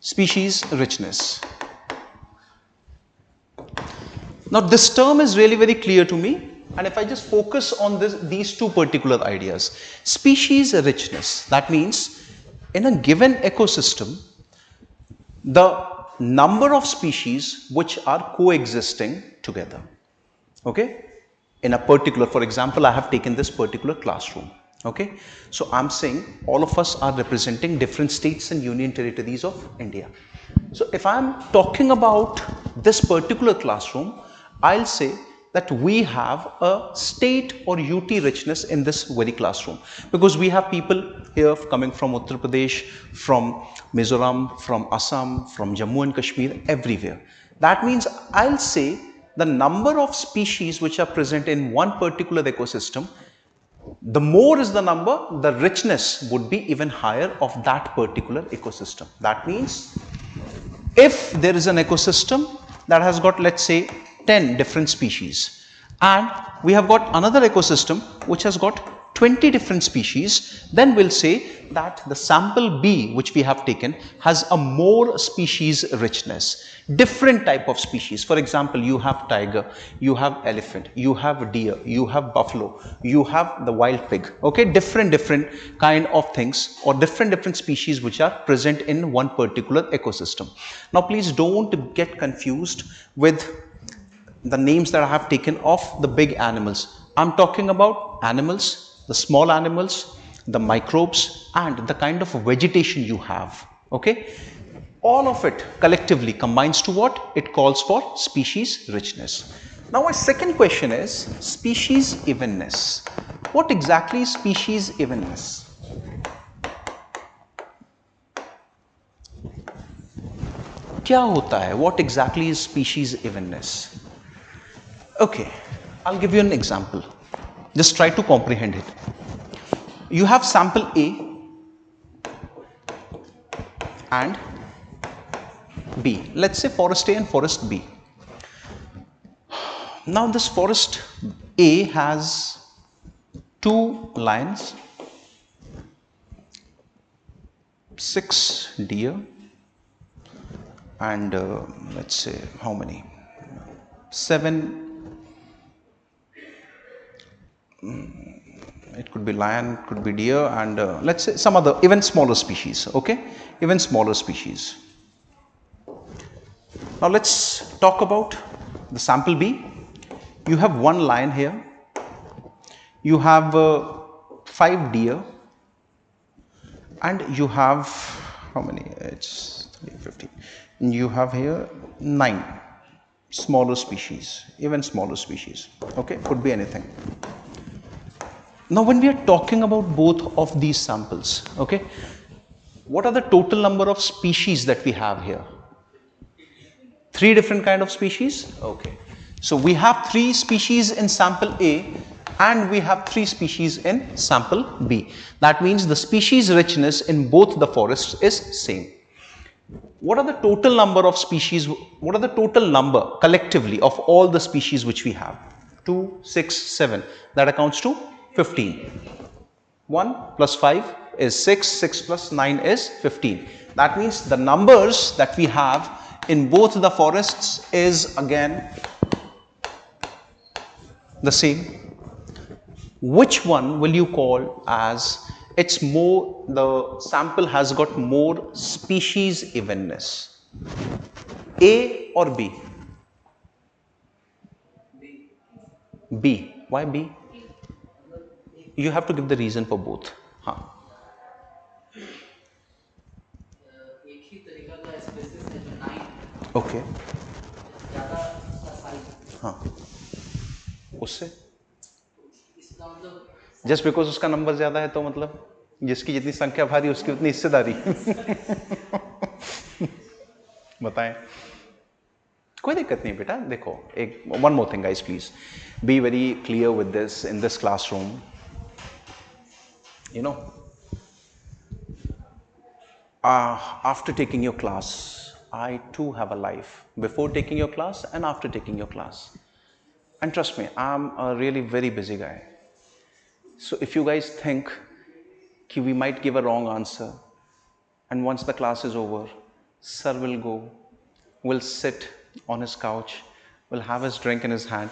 species richness. Now this term is really very clear to me, and if I just focus on these two particular ideas, species richness, that means in a given ecosystem, the number of species which are coexisting together. Okay, in a particular, for example, I have taken this particular classroom. Okay, so I'm saying all of us are representing different states and union territories of India. So if I'm talking about this particular classroom, I'll say that we have a state or UT richness in this very classroom, because we have people here coming from Uttar Pradesh, from Mizoram, from Assam, from Jammu and Kashmir, everywhere. That means I'll say the number of species which are present in one particular ecosystem, the more is the number, the richness would be even higher of that particular ecosystem. That means if there is an ecosystem that has got, let's say, 10 different species, and we have got another ecosystem which has got 20 different species, then we'll say that the sample B which we have taken has a more species richness, different type of species. For example, you have tiger, you have elephant, you have deer, you have buffalo, you have the wild pig. Okay, different kind of things, or different species which are present in one particular ecosystem. Now please don't get confused with the names that I have taken of the big animals. I'm talking about animals, the small animals, the microbes, and the kind of vegetation you have. Okay, all of it collectively combines to what? It calls for species richness. Now my second question is species evenness. What exactly is species evenness? क्या होता है? What exactly is species evenness? Okay, I'll give you an example. Just try to comprehend it. You have sample A and B. Let's say forest A and forest B. Now this forest A has 2 lions, 6 deer, and let's say how many? 7. It could be lion, it could be deer, and let's say some other even smaller species. Okay, even smaller species. Now let's talk about the sample B. You have 1 lion here, you have 5 deer, and you have how many? It's 15. You have here 9 smaller species, even smaller species. Okay, could be anything. Now when we are talking about both of these samples, okay, what are the total number of species that we have here? 3 different kind of species. Okay, so we have 3 species in sample A and we have 3 species in sample B. That means the species richness in both the forests is same. What are the total number of species? What are the total number collectively of all the species which we have? 2, 6, 7. That accounts to 15. 1 plus 5 is 6, 6 plus 9 is 15. That means the numbers that we have in both the forests is again the same. Which one will you call as it's more, the sample has got more species evenness? A or B? B. Why B? You have to give the reason for both. हाँ. Okay. हाँ. उससे just because उसका number ज्यादा है तो मतलब जिसकी जितनी संख्या भारी उसकी उतनी हिस्सेदारी बताएं. कोई दिक्कत नहीं बेटा. देखो एक one more thing guys, please be very clear with this in this classroom. You know, after taking your class, I too have a life before taking your class and after taking your class. And trust me, I'm a really very busy guy. So if you guys think we might give a wrong answer and once the class is over, sir will go, will sit on his couch, will have his drink in his hand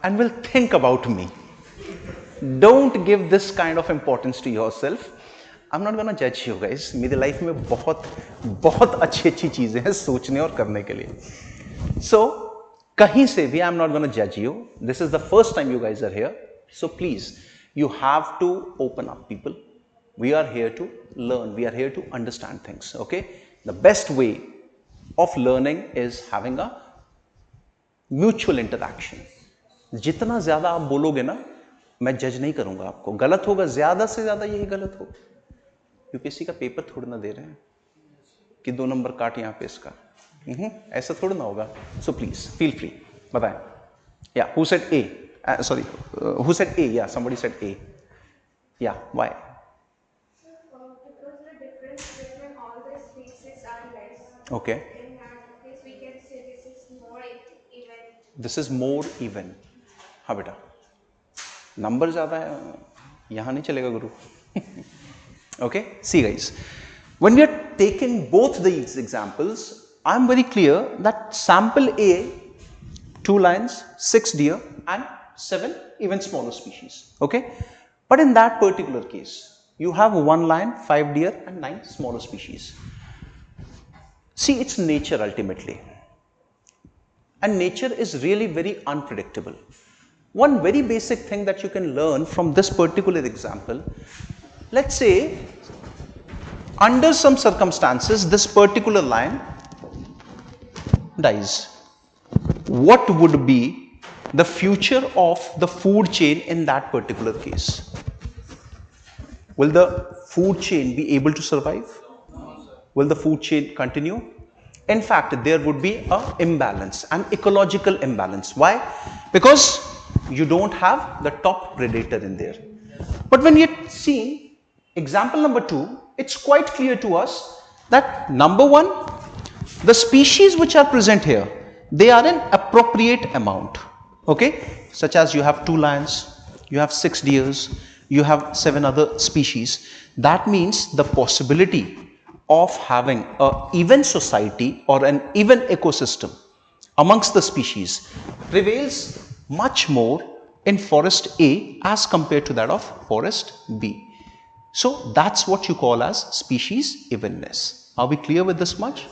and will think about me. Don't give this kind of importance to yourself. I'm not gonna judge you guys. मेरी life में बहुत अच्छी चीजें हैं सोचने और करने के लिए. So कहीं से भी I'm not gonna judge you. This is the first time you guys are here. So please, you have to open up, people. We are here to learn. We are here to understand things. Okay? The best way of learning is having a mutual interaction. जितना ज्यादा आप बोलोगे ना, मैं जज नहीं करूंगा आपको. गलत होगा, ज्यादा से ज्यादा यही गलत हो. यूपीएससी का पेपर थोड़ा ना दे रहे हैं कि 2 नंबर काट यहाँ पे इसका. ऐसा थोड़ा ना होगा. So please feel free. बताएं. या who said A? Sorry, who said A? Yeah, somebody said A. Yeah, why? Because the difference between all the species are less. Okay. In that case, we can say this is more even. This is more even. हाँ बेटा. Number ज़्यादा है, यहाँ नहीं चलेगा गुरु. Okay. See guys, when we are taking both these examples, I am very clear that sample A, 2 lions, 6 deer, and 7 even smaller species. Okay, but in that particular case you have 1 lion, 5 deer and 9 smaller species. See, it's nature ultimately, and nature is really very unpredictable. One very basic thing that you can learn from this particular example, let's say under some circumstances this particular lion dies. What would be the future of the food chain in that particular case? Will the food chain be able to survive? Will the food chain continue? In fact, there would be an imbalance, an ecological imbalance. Why? Because you don't have the top predator in there. But when you're seeing example number 2, it's quite clear to us that number 1, the species which are present here, they are in appropriate amount. Okay, such as you have 2 lions, you have 6 deers, you have 7 other species. That means the possibility of having an even society or an even ecosystem amongst the species prevails much more in forest A as compared to that of forest B. So that's what you call as species evenness. Are we clear with this much?